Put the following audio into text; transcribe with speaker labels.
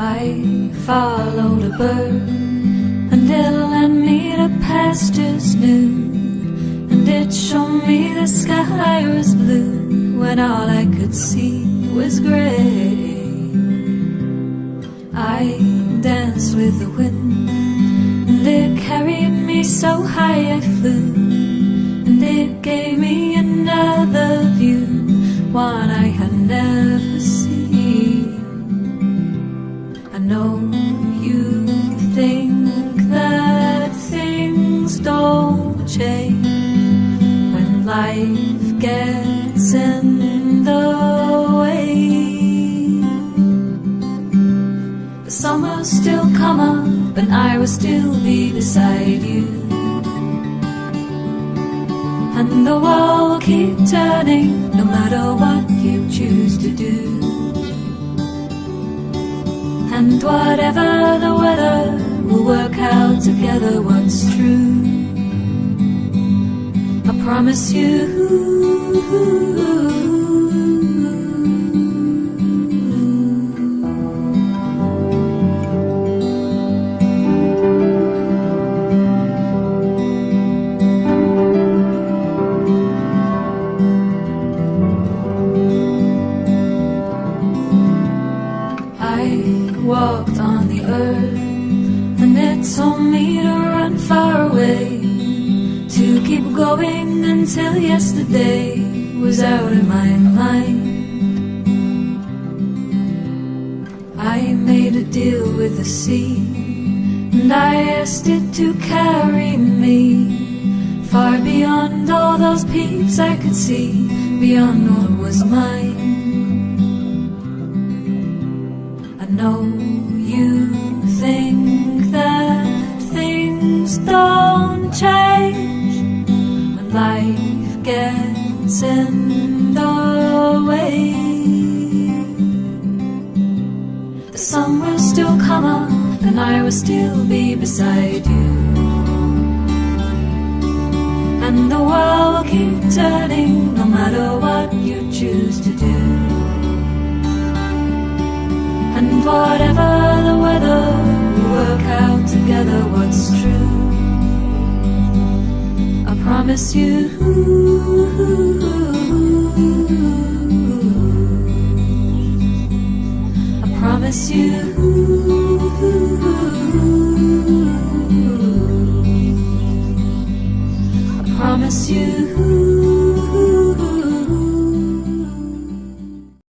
Speaker 1: I followed a bird, and it led me to pastures new, and it showed me the sky was blue when all I could see was grey. I danced with the wind, and it carried me so high I flew, and it gave me another view, one I had never seen. I know you think that things don't change when life gets in the way. The sun will still come up and I will still be beside you, and the world will keep turning no matter what you choose to do. And whatever the weather, we'll work out together what's true. I promise you. Walked on the earth, and it told me to run far away, to keep going until yesterday was out of my mind. I made a deal with the sea, and I asked it to carry me far beyond all those peaks I could see, beyond what was mine. I know you think that things don't change when life gets in the way. The sun will still come up and I will still be beside you, and the world will keep turning no matter what you choose to do. And whatever the weather, we'll work out together what's true. I promise you. I promise you. I promise you.